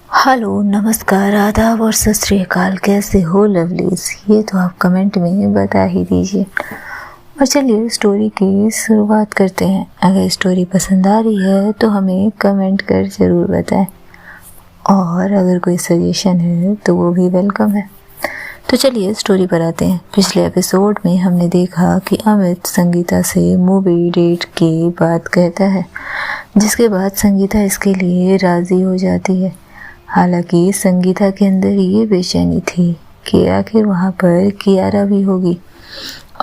Hello, नमस्कार, आदाब और सत श्री अकाल। कैसे हो लवलीज? ये तो आप कमेंट में बता ही दीजिए। और चलिए स्टोरी की शुरुआत करते हैं। अगर स्टोरी पसंद आ रही है तो हमें कमेंट कर ज़रूर बताएं, और अगर कोई सजेशन है तो वो भी वेलकम है। तो चलिए स्टोरी पर आते हैं। पिछले एपिसोड में हमने देखा कि अमित संगीता से मूवी डेट की बात कहता है, जिसके बाद संगीता इसके लिए राज़ी हो जाती है। हालांकि संगीता के अंदर ये बेचैनी थी कि आखिर वहाँ पर कियारा भी होगी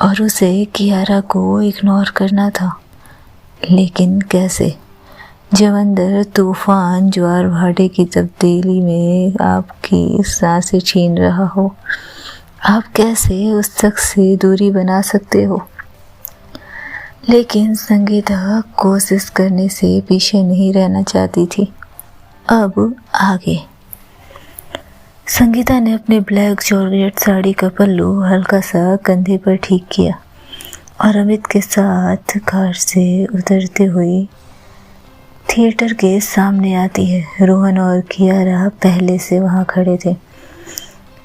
और उसे कियारा को इग्नोर करना था। लेकिन कैसे, जब अंदर तूफान ज्वार भाटे की तब्दीली में आपकी सांसें छीन रहा हो, आप कैसे उस शख्स से दूरी बना सकते हो? लेकिन संगीता कोशिश करने से पीछे नहीं रहना चाहती थी। अब आगे संगीता ने अपने ब्लैक जॉर्जेट साड़ी का पल्लू हल्का सा कंधे पर ठीक किया और अमित के साथ कार से उतरते हुए थिएटर के सामने आती है। रोहन और कियारा पहले से वहाँ खड़े थे।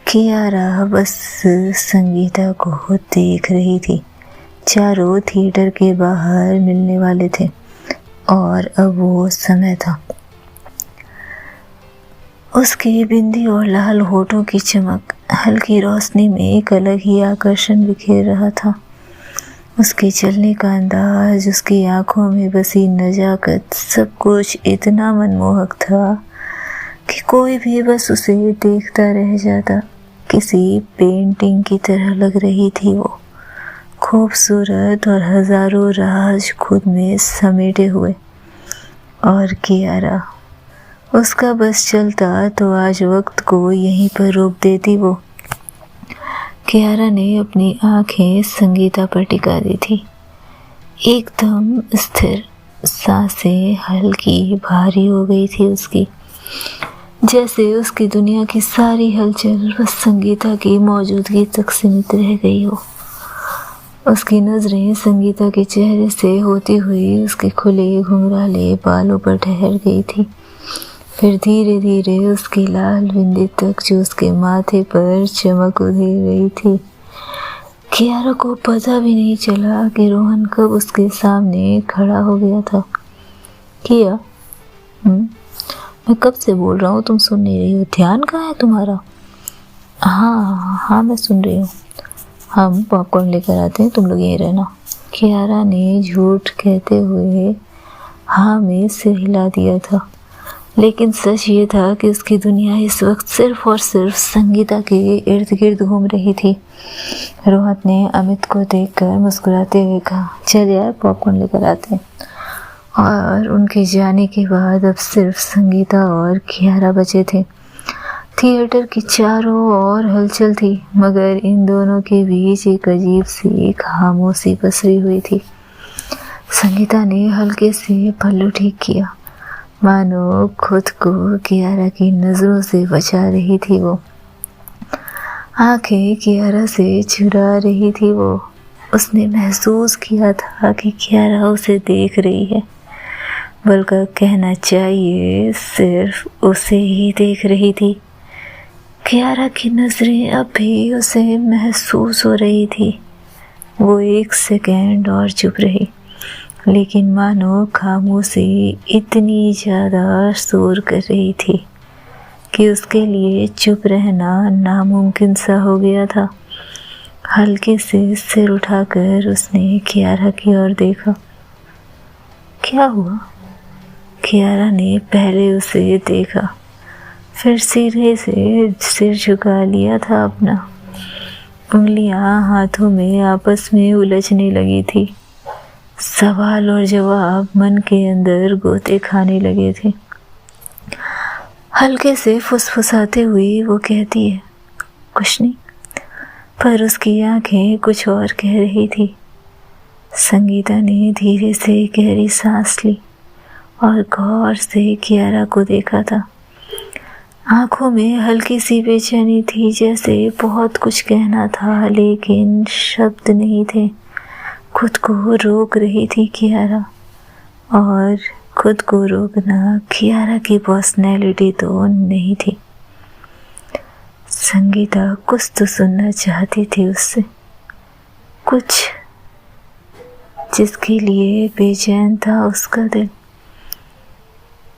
कियारा बस संगीता को देख रही थी। चारों थिएटर के बाहर मिलने वाले थे और अब वो समय था। उसकी बिंदी और लाल होठों की चमक हल्की रोशनी में एक अलग ही आकर्षण बिखेर रहा था। उसके चलने का अंदाज, उसकी आंखों में बसी नजाकत, सब कुछ इतना मनमोहक था कि कोई भी बस उसे देखता रह जाता। किसी पेंटिंग की तरह लग रही थी वो, खूबसूरत और हजारों राज खुद में समेटे हुए। और कियारा, उसका बस चलता तो आज वक्त को यहीं पर रोक देती वो। कियारा ने अपनी आंखें संगीता पर टिका दी थी, एकदम स्थिर। सांसें हल्की भारी हो गई थी उसकी, जैसे उसकी दुनिया की सारी हलचल बस संगीता की मौजूदगी तक सीमित रह गई हो। उसकी नजरें संगीता के चेहरे से होती हुई उसके खुले घुंघराले बालों पर ठहर गई थी, फिर धीरे धीरे उसकी लाल बिंदी तक, जो उसके माथे पर चमक उधेर गई थी। कियारा को पता भी नहीं चला कि रोहन कब उसके सामने खड़ा हो गया था। किया, मैं कब से बोल रहा हूँ, तुम सुन नहीं रही हो? ध्यान कहाँ है तुम्हारा? हाँ मैं सुन रही हूँ। हम पॉपकॉर्न लेकर आते हैं, तुम लोग यहीं रहना। कियारा ने झूठ कहते हुए हाँ में सिर हिला दिया था, लेकिन सच ये था कि उसकी दुनिया इस वक्त सिर्फ और सिर्फ संगीता के इर्द गिर्द घूम रही थी। रोहन ने अमित को देखकर मुस्कुराते हुए कहा, चल यार पॉपकॉर्न लेकर आते हैं। और उनके जाने के बाद अब सिर्फ संगीता और कियारा बचे थे। थिएटर की चारों ओर हलचल थी, मगर इन दोनों के बीच एक अजीब सी खामोशी पसरी हुई थी। संगीता ने हल्के से पल्लू ठीक किया, मानो खुद को कियारा की नजरों से बचा रही थी वो। आंखें कियारा से चुरा रही थी वो। उसने महसूस किया था कि कियारा उसे देख रही है, बल्कि कहना चाहिए सिर्फ उसे ही देख रही थी। कियारा की नजरें अब भी उसे महसूस हो रही थी। वो एक सेकेंड और चुप रही, लेकिन मानो खामोशी इतनी ज़्यादा शोर कर रही थी कि उसके लिए चुप रहना नामुमकिन सा हो गया था। हल्के से सिर उठाकर उसने कियारा की ओर देखा। क्या हुआ? कियारा ने पहले उसे देखा, फिर सीधे से सिर झुका लिया था अपना। उंगलियां हाथों में आपस में उलझने लगी थी। सवाल और जवाब मन के अंदर गोते खाने लगे थे। हल्के से फुसफुसाते हुए वो कहती है, कुछ नहीं, पर उसकी आंखें कुछ और कह रही थी। संगीता ने धीरे से गहरी सांस ली और गौर से कियारा को देखा था। आंखों में हल्की सी बेचैनी थी, जैसे बहुत कुछ कहना था लेकिन शब्द नहीं थे। खुद को रोक रही थी कियारा, और खुद को रोकना कियारा की पर्सनैलिटी तो नहीं थी। संगीता कुछ तो सुनना चाहती थी उससे, कुछ जिसके लिए बेचैन था उसका दिल।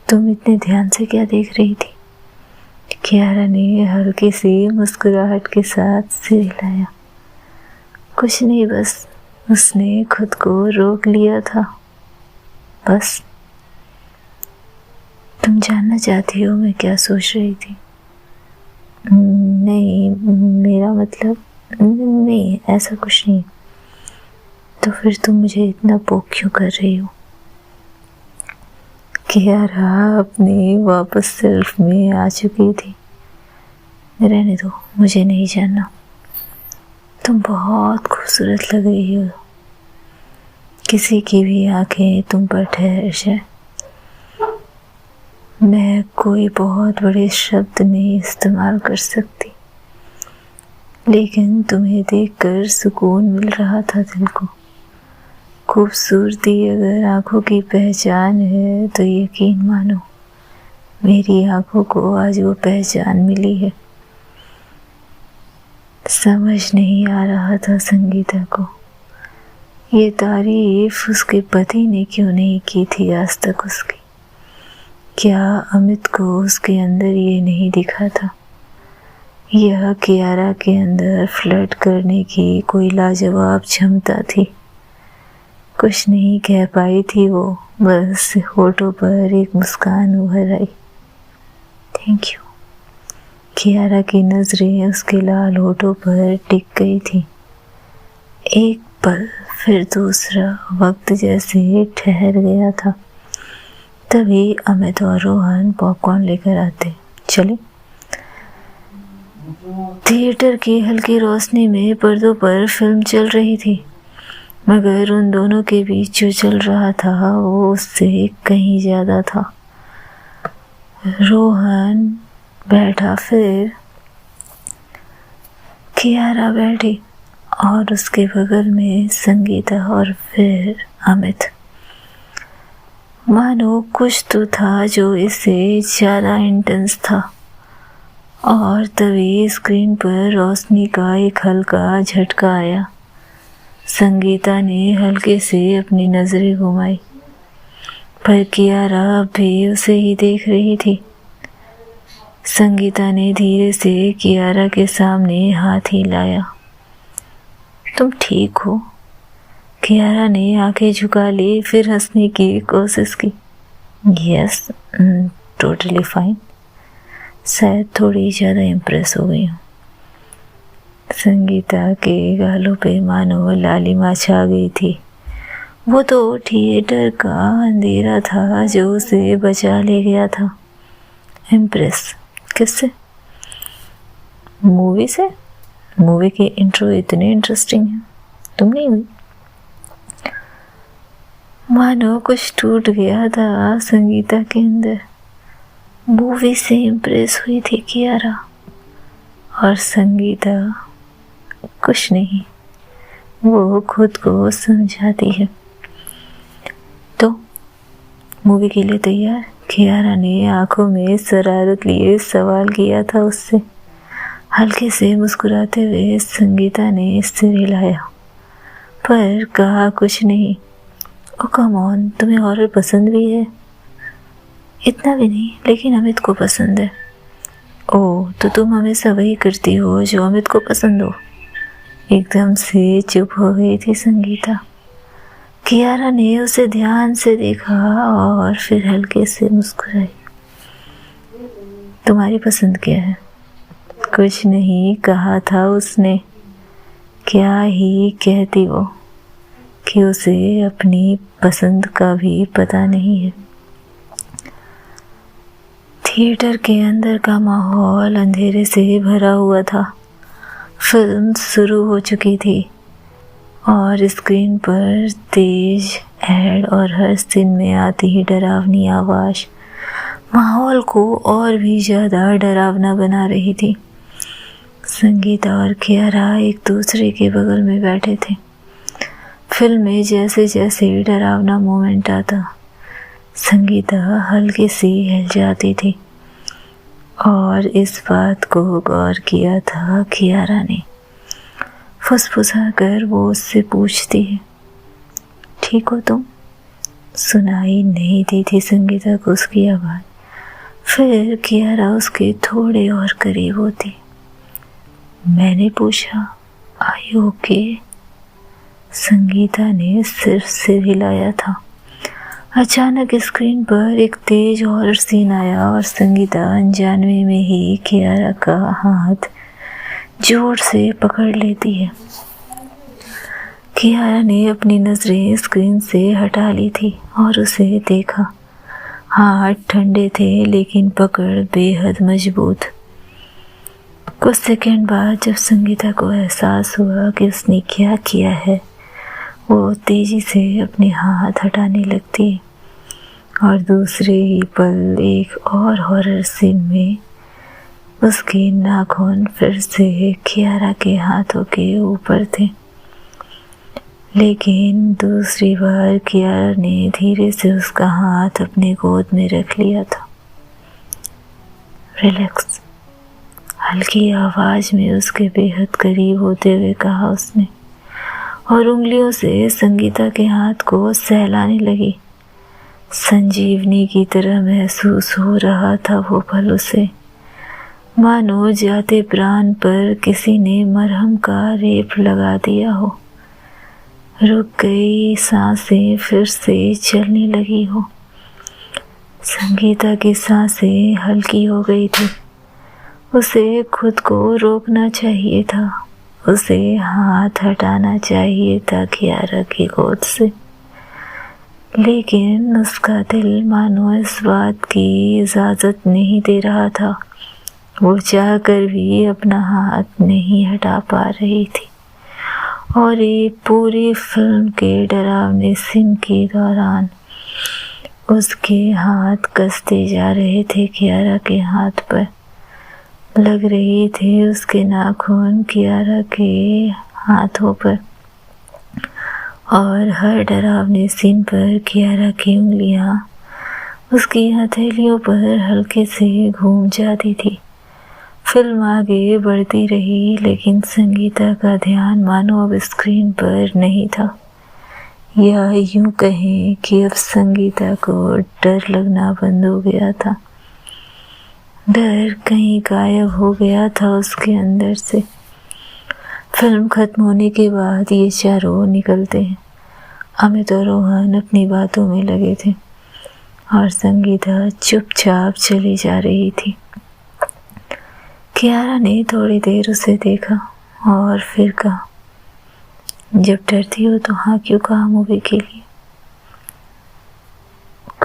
तुम इतने ध्यान से क्या देख रही थी? कियारा ने हल्की सी मुस्कुराहट के साथ सिर हिलाया। कुछ नहीं, बस उसने खुद को रोक लिया था, बस। तुम जानना चाहती हो मैं क्या सोच रही थी? नहीं, मेरा मतलब नहीं, ऐसा कुछ नहीं। तो फिर तुम मुझे इतना पोक क्यों कर रही हो? कियारा अपनी वापस सेल्फ में आ चुकी थी। रहने दो, मुझे नहीं जानना। तुम बहुत खूबसूरत लग रही हो। किसी की भी आंखें तुम पर ठहर जाए। मैं कोई बहुत बड़े शब्द नहीं इस्तेमाल कर सकती, लेकिन तुम्हें देखकर सुकून मिल रहा था दिल को। खूबसूरती अगर आंखों की पहचान है तो यकीन मानो मेरी आंखों को आज वो पहचान मिली है। समझ नहीं आ रहा था संगीता को, ये तारीफ उसके पति ने क्यों नहीं की थी आज तक उसकी। क्या अमित को उसके अंदर ये नहीं दिखा था? यह कियारा के अंदर फ्लर्ट करने की कोई लाजवाब क्षमता थी। कुछ नहीं कह पाई थी वो, बस होठों पर एक मुस्कान उभर आई। Thank you. कियारा की नजरें उसके लाल होठों पर टिक गई थी। एक पल, फिर दूसरा, वक्त जैसे ठहर गया था। तभी अमित और रोहन पॉपकॉर्न लेकर आते। चले। थिएटर की हल्की रोशनी में पर्दों पर फिल्म चल रही थी, मगर उन दोनों के बीच जो चल रहा था वो उससे कहीं ज्यादा था। रोहन बैठा, फिर कियारा बैठी और उसके बगल में संगीता और फिर अमित। मानो कुछ तो था जो इससे ज्यादा इंटेंस था। और तभी स्क्रीन पर रोशनी का एक हल्का झटका आया। संगीता ने हल्के से अपनी नजरें घुमाई, पर कियारा अब भी उसे ही देख रही थी। संगीता ने धीरे से कियारा के सामने हाथ हिलाया। तुम ठीक हो? कियारा ने आंखें झुका ली, फिर हंसने की कोशिश की। Yes, totally fine. शायद थोड़ी ज़्यादा इम्प्रेस हो गई हूँ। संगीता के गालों पे मानो लालिमा छा गई थी। वो तो थिएटर का अंधेरा था जो उसे बचा ले गया था। इम्प्रेस किससे? मूवी से। मूवी के इंट्रो इतने इंटरेस्टिंग हैं, तुम नहीं हुई? मानो कुछ टूट गया था संगीता के अंदर। मूवी से इम्प्रेस हुई थी कियारा, और संगीता कुछ नहीं, वो खुद को समझाती है। तो मूवी के लिए तैयार? कियारा ने आंखों में शरारत लिए सवाल किया था उससे। हल्के से मुस्कुराते हुए संगीता ने सिर हिलाया, पर कहा कुछ नहीं। ओ कम ऑन, तुम्हें हॉरर पसंद भी है? इतना भी नहीं, लेकिन अमित को पसंद है। ओह, तो तुम हमेशा वही करती हो जो अमित को पसंद हो। एकदम से चुप हो गई थी संगीता। कियारा ने उसे ध्यान से देखा और फिर हल्के से मुस्कुराई। तुम्हारी पसंद क्या है? कुछ नहीं कहा था उसने। क्या ही कहती वो कि उसे अपनी पसंद का भी पता नहीं है। थिएटर के अंदर का माहौल अंधेरे से भरा हुआ था। फिल्म शुरू हो चुकी थी और स्क्रीन पर तेज ऐड और हर सीन में आती ही डरावनी आवाज माहौल को और भी ज़्यादा डरावना बना रही थी। संगीता और कियारा एक दूसरे के बगल में बैठे थे। फिल्म में जैसे जैसे डरावना मोमेंट आता, संगीता हल्की सी हिल जाती थी और इस बात को गौर किया था कियारा ने। फुसफुसा कर वो उससे पूछती है, ठीक हो तुम? सुनाई नहीं दी थी संगीता को उसकी आवाज़। फिर कियारा उसके थोड़े और करीब होती। मैंने पूछा, आई ओके? संगीता ने सिर्फ सिर हिलाया था। अचानक स्क्रीन पर एक तेज हॉरर सीन आया और संगीता अनजाने में ही कियारा का हाथ जोर से पकड़ लेती है। कियारा ने अपनी नज़रें स्क्रीन से हटा ली थी और उसे देखा। हाथ ठंडे थे लेकिन पकड़ बेहद मजबूत। कुछ सेकंड बाद जब संगीता को एहसास हुआ कि उसने क्या किया है, वो तेजी से अपने हाथ हटाने लगती और दूसरे ही पल एक और हॉरर सीन में उसके नाखून फिर से कियारा के हाथों के ऊपर थे। लेकिन दूसरी बार कियारा ने धीरे से उसका हाथ अपने गोद में रख लिया था। रिलैक्स, हल्की आवाज़ में उसके बेहद करीब होते हुए कहा उसने और उंगलियों से संगीता के हाथ को सहलाने लगी। संजीवनी की तरह महसूस हो रहा था वो पल उसे, मानो जाते प्राण पर किसी ने मरहम का रेप लगा दिया हो। रुक गई सांसें फिर से चलने लगी हो। संगीता की सांसें हल्की हो गई थी। उसे खुद को रोकना चाहिए था, उसे हाथ हटाना चाहिए था कियारा की गोद से, लेकिन उसका दिल मानो इस बात की इजाज़त नहीं दे रहा था। वो चाह कर भी अपना हाथ नहीं हटा पा रही थी और ये पूरी फिल्म के डरावने सीन के दौरान उसके हाथ कसते जा रहे थे कियारा के हाथ पर। लग रही थे उसके नाखून कियारा के हाथों पर और हर डरावने सीन पर कियारा की उंगलियां उसकी हथेलियों पर हल्के से घूम जाती थी। फिल्म आगे बढ़ती रही लेकिन संगीता का ध्यान मानो अब स्क्रीन पर नहीं था, या यूं कहें कि अब संगीता को डर लगना बंद हो गया था। डर कहीं गायब हो गया था उसके अंदर से। फिल्म खत्म होने के बाद ये चारों निकलते हैं। अमित और रोहन अपनी बातों में लगे थे और संगीता चुपचाप चली जा रही थी। कियारा ने थोड़ी देर उसे देखा और फिर कहा, जब डरती हो तो हाँ क्यों कहा मूवी के लिए?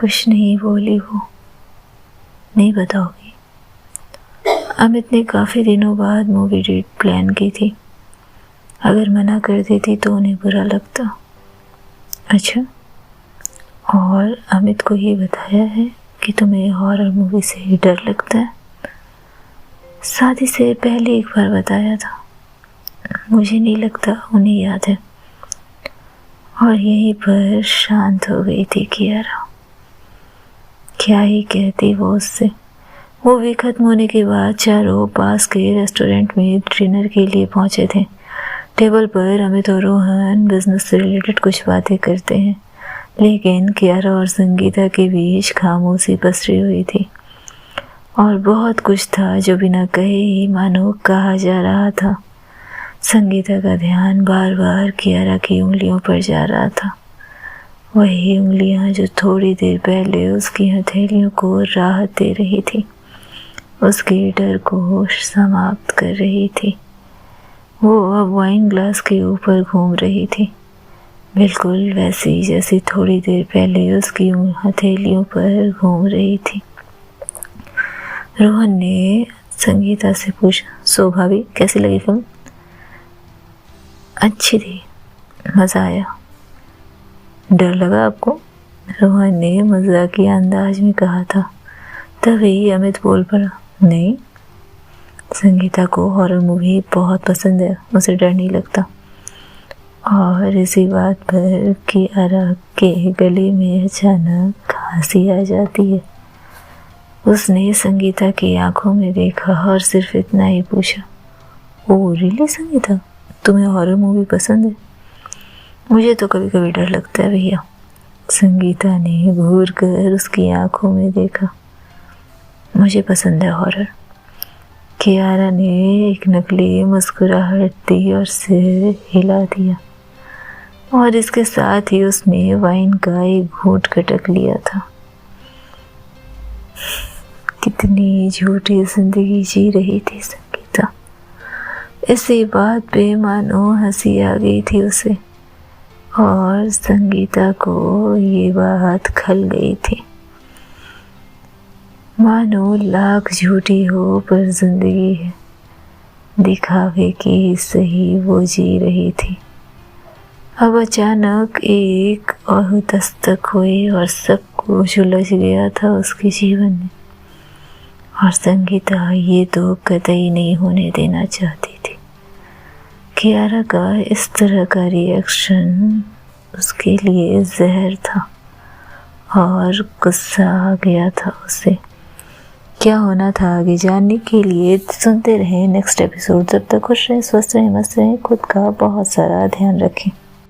कुछ नहीं बोली वो। नहीं बताओगी? अमित ने काफ़ी दिनों बाद मूवी डेट प्लान की थी। अगर मना कर देती तो उन्हें बुरा लगता। अच्छा, और अमित को ये बताया है कि तुम्हें हॉरर मूवी से डर लगता है? शादी से पहले एक बार बताया था, मुझे नहीं लगता उन्हें याद है। और यहीं पर शांत हो गई थी कियारा। क्या ही कहती वो उससे। मूवी खत्म होने के बाद चारों पास के रेस्टोरेंट में डिनर के लिए पहुंचे थे। टेबल पर अमित और रोहन बिजनेस से रिलेटेड कुछ बातें करते हैं, लेकिन कियारा और संगीता के बीच खामोशी पसरी हुई थी और बहुत कुछ था जो बिना कहे ही मानो कहा जा रहा था। संगीता का ध्यान बार बार कियारा की उंगलियों पर जा रहा था, वही उंगलियां जो थोड़ी देर पहले उसकी हथेलियों को राहत दे रही थी, उसके डर को समाप्त कर रही थी। वो अब वाइन ग्लास के ऊपर घूम रही थी, बिल्कुल वैसी जैसी थोड़ी देर पहले उसकी हथेलियों पर घूम रही थी। रोहन ने संगीता से पूछा, सो भाभी कैसी लगी फिल्म? अच्छी थी, मज़ा आया। डर लगा आपको? रोहन ने मजाकिया अंदाज में कहा था। तभी अमित बोल पड़ा, नहीं, संगीता को हॉरर मूवी बहुत पसंद है, उसे डर नहीं लगता। और इसी बात पर कियारा के गले में अचानक हंसी आ जाती है। उसने संगीता की आंखों में देखा और सिर्फ इतना ही पूछा, ओह रियली संगीता, तुम्हें हॉरर मूवी पसंद है? मुझे तो कभी कभी डर लगता है भैया। संगीता ने घूर कर उसकी आंखों में देखा। मुझे पसंद है हॉरर। कियारा ने एक नकली मुस्कुराहट दी और सिर हिला दिया और इसके साथ ही उसने वाइन का एक घूंट खटक लिया था। कितनी झूठी जिंदगी जी रही थी संगीता। इसी बात पे मानो हंसी आ गई थी उसे और संगीता को ये बात खल गई थी। मानो लाख झूठी हो पर जिंदगी है, दिखावे की सही वो जी रही थी। अब अचानक एक और दस्तक हुई और सब कुछ उलझ गया था उसके जीवन में। और संगीता ये तो कतई नहीं होने देना चाहती थी। कियारा का इस तरह का रिएक्शन उसके लिए जहर था और गुस्सा आ गया था उसे। क्या होना था आगे जानने के लिए सुनते रहें नेक्स्ट एपिसोड। जब तक खुश रहें, स्वस्थ रहें, मस्त रहें, खुद का बहुत सारा ध्यान रखें।